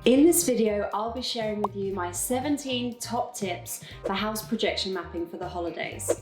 In this video, I'll be sharing with you my 17 top tips for house projection mapping for the holidays.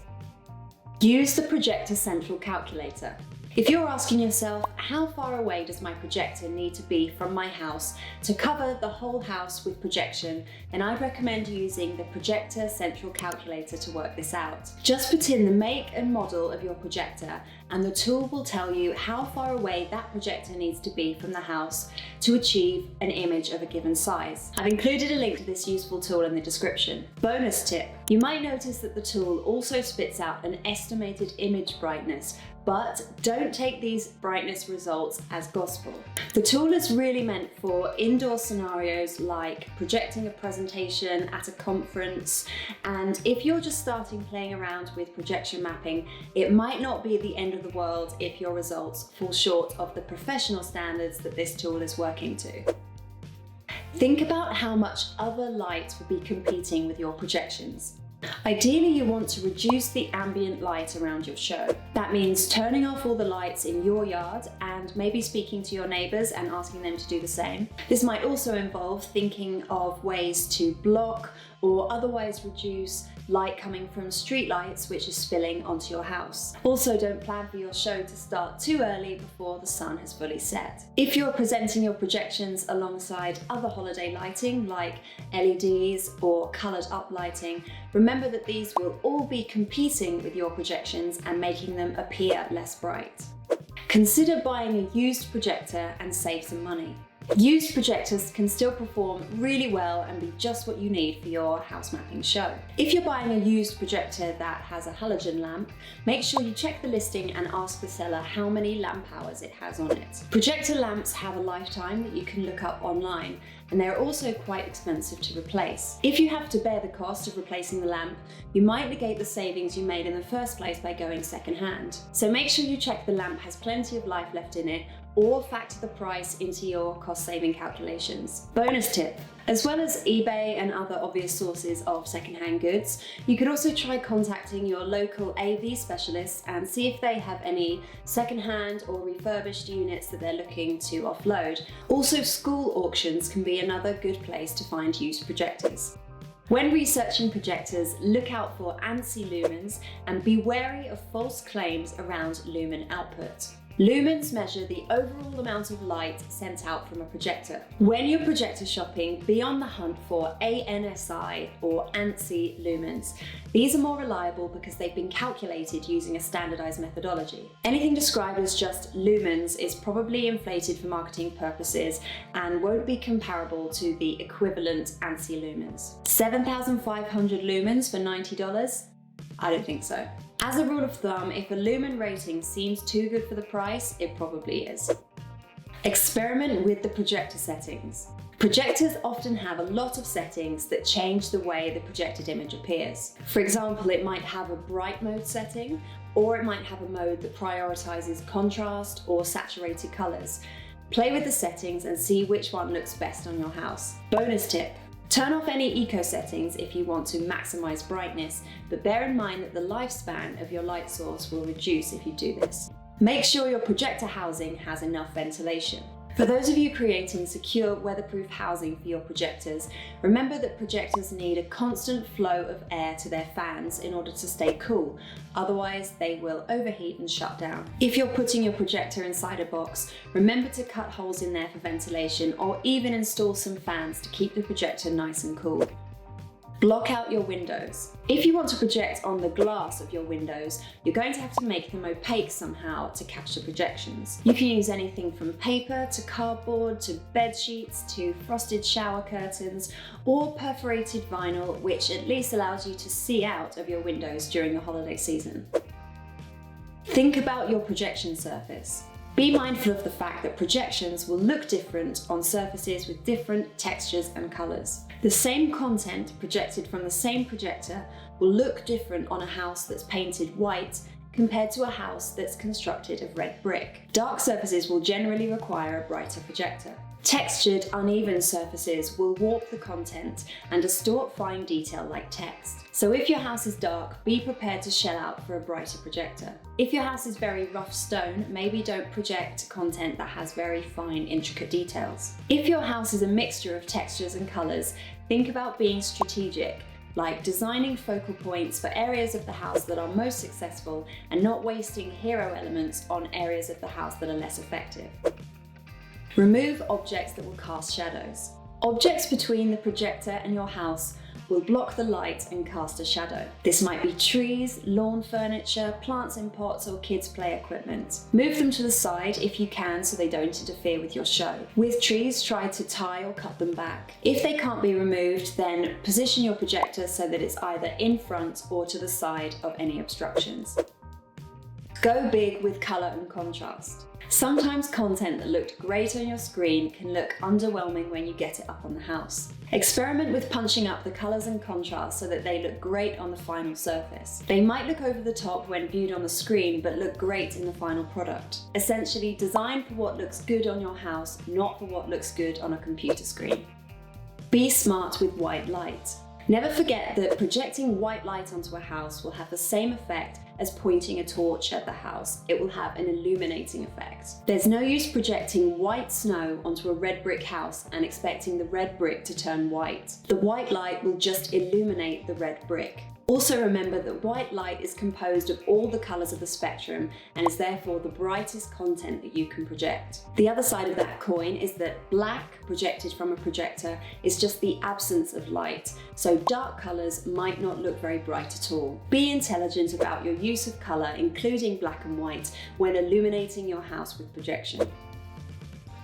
Use the Projector Central Calculator. If you're asking yourself, how far away does my projector need to be from my house to cover the whole house with projection, then I'd recommend using the Projector Central Calculator to work this out. Just put in the make and model of your projector and the tool will tell you how far away that projector needs to be from the house to achieve an image of a given size. I've included a link to this useful tool in the description. Bonus tip, you might notice that the tool also spits out an estimated image brightness, but don't take these brightness results as gospel. The tool is really meant for indoor scenarios like projecting a presentation at a conference, and if you're just starting playing around with projection mapping, it might not be the end of the world if your results fall short of the professional standards that this tool is working to. Think about how much other light will be competing with your projections. Ideally, you want to reduce the ambient light around your show. That means turning off all the lights in your yard and maybe speaking to your neighbours and asking them to do the same. This might also involve thinking of ways to block or otherwise reduce light coming from street lights which is spilling onto your house. Also, don't plan for your show to start too early before the sun has fully set. If you're presenting your projections alongside other holiday lighting like LEDs or coloured up lighting, remember that these will all be competing with your projections and making them appear less bright. Consider buying a used projector and save some money. Used projectors can still perform really well and be just what you need for your house mapping show. If you're buying a used projector that has a halogen lamp, make sure you check the listing and ask the seller how many lamp hours it has on it. Projector lamps have a lifetime that you can look up online, and they're also quite expensive to replace. If you have to bear the cost of replacing the lamp, you might negate the savings you made in the first place by going second-hand. So make sure you check the lamp has plenty of life left in it, or factor the price into your cost-saving calculations. Bonus tip, as well as eBay and other obvious sources of second-hand goods, you could also try contacting your local AV specialists and see if they have any second-hand or refurbished units that they're looking to offload. Also, school auctions can be another good place to find used projectors. When researching projectors, look out for ANSI Lumens and be wary of false claims around lumen output. Lumens measure the overall amount of light sent out from a projector. When you're projector shopping, be on the hunt for ANSI or ANSI Lumens. These are more reliable because they've been calculated using a standardized methodology. Anything described as just lumens is probably inflated for marketing purposes and won't be comparable to the equivalent ANSI Lumens. 7,500 lumens for $90? I don't think so. As a rule of thumb, if a lumen rating seems too good for the price, it probably is. Experiment with the projector settings. Projectors often have a lot of settings that change the way the projected image appears. For example, it might have a bright mode setting, or it might have a mode that prioritizes contrast or saturated colors. Play with the settings and see which one looks best on your house. Bonus tip, turn off any eco settings if you want to maximize brightness, but bear in mind that the lifespan of your light source will reduce if you do this. Make sure your projector housing has enough ventilation. For those of you creating secure, weatherproof housing for your projectors, remember that projectors need a constant flow of air to their fans in order to stay cool, otherwise they will overheat and shut down. If you're putting your projector inside a box, remember to cut holes in there for ventilation or even install some fans to keep the projector nice and cool. Block out your windows. If you want to project on the glass of your windows, you're going to have to make them opaque somehow to catch the projections. You can use anything from paper to cardboard to bed sheets to frosted shower curtains or perforated vinyl, which at least allows you to see out of your windows during the holiday season. Think about your projection surface. Be mindful of the fact that projections will look different on surfaces with different textures and colours. The same content projected from the same projector will look different on a house that's painted white compared to a house that's constructed of red brick. Dark surfaces will generally require a brighter projector. Textured, uneven surfaces will warp the content and distort fine detail like text. So if your house is dark, be prepared to shell out for a brighter projector. If your house is very rough stone, maybe don't project content that has very fine, intricate details. If your house is a mixture of textures and colours, think about being strategic, like designing focal points for areas of the house that are most successful and not wasting hero elements on areas of the house that are less effective. Remove objects that will cast shadows. Objects between the projector and your house will block the light and cast a shadow. This might be trees, lawn furniture, plants in pots, or kids' play equipment. Move them to the side if you can so they don't interfere with your show. With trees, try to tie or cut them back. If they can't be removed, then position your projector so that it's either in front or to the side of any obstructions. Go big with colour and contrast. Sometimes content that looked great on your screen can look underwhelming when you get it up on the house. Experiment with punching up the colours and contrast so that they look great on the final surface. They might look over the top when viewed on the screen, but look great in the final product. Essentially, design for what looks good on your house, not for what looks good on a computer screen. Be smart with white light. Never forget that projecting white light onto a house will have the same effect as pointing a torch at the house. It will have an illuminating effect. There's no use projecting white snow onto a red brick house and expecting the red brick to turn white. The white light will just illuminate the red brick. Also remember that white light is composed of all the colours of the spectrum and is therefore the brightest content that you can project. The other side of that coin is that black projected from a projector is just the absence of light, so dark colours might not look very bright at all. Be intelligent about your use of colour, including black and white, when illuminating your house with projection.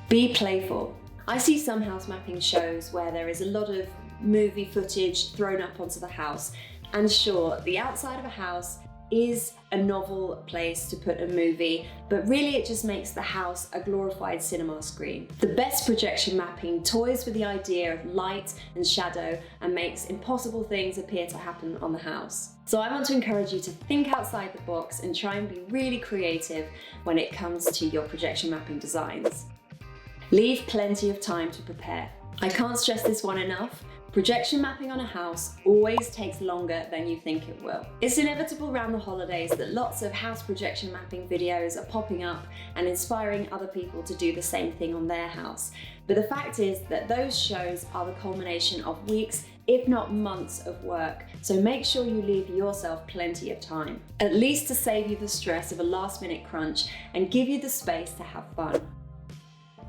Be playful. I see some house mapping shows where there is a lot of movie footage thrown up onto the house. And sure, the outside of a house is a novel place to put a movie, but really it just makes the house a glorified cinema screen. The best projection mapping toys with the idea of light and shadow and makes impossible things appear to happen on the house. So I want to encourage you to think outside the box and try and be really creative when it comes to your projection mapping designs. Leave plenty of time to prepare. I can't stress this one enough. Projection mapping on a house always takes longer than you think it will. It's inevitable around the holidays that lots of house projection mapping videos are popping up and inspiring other people to do the same thing on their house. But the fact is that those shows are the culmination of weeks, if not months of work, so make sure you leave yourself plenty of time, at least to save you the stress of a last-minute crunch and give you the space to have fun.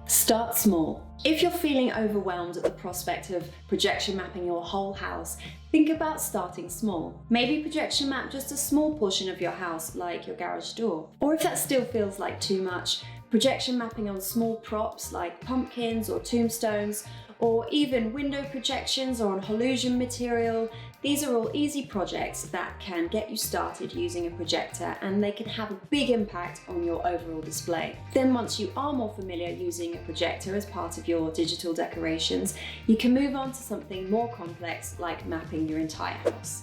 Start small. If you're feeling overwhelmed at the prospect of projection mapping your whole house, think about starting small. Maybe projection map just a small portion of your house, like your garage door. Or if that still feels like too much, projection mapping on small props like pumpkins or tombstones, or even window projections or on Holusion material. These are all easy projects that can get you started using a projector, and they can have a big impact on your overall display. Then once you are more familiar using a projector as part of your digital decorations, you can move on to something more complex like mapping your entire house.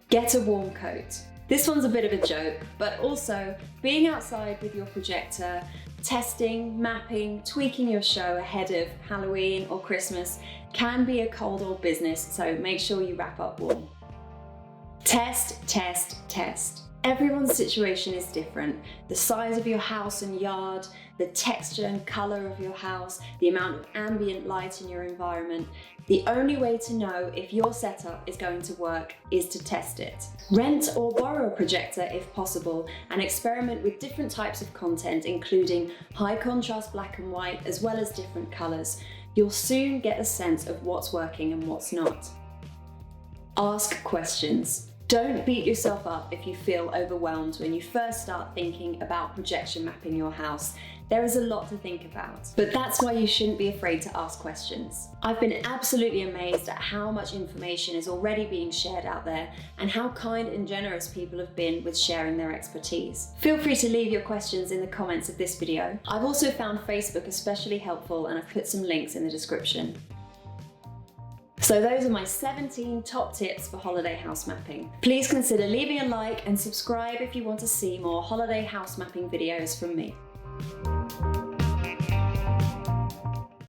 Get a warm coat. This one's a bit of a joke, but also being outside with your projector, testing, mapping, tweaking your show ahead of Halloween or Christmas can be a cold old business, so make sure you wrap up warm. Test, test, test. Everyone's situation is different. The size of your house and yard, the texture and colour of your house, the amount of ambient light in your environment. The only way to know if your setup is going to work is to test it. Rent or borrow a projector if possible and experiment with different types of content, including high contrast black and white as well as different colours. You'll soon get a sense of what's working and what's not. Ask questions. Don't beat yourself up if you feel overwhelmed when you first start thinking about projection mapping your house. There is a lot to think about, but that's why you shouldn't be afraid to ask questions. I've been absolutely amazed at how much information is already being shared out there and how kind and generous people have been with sharing their expertise. Feel free to leave your questions in the comments of this video. I've also found Facebook especially helpful, and I've put some links in the description. So those are my 17 top tips for holiday house mapping. Please consider leaving a like and subscribe if you want to see more holiday house mapping videos from me.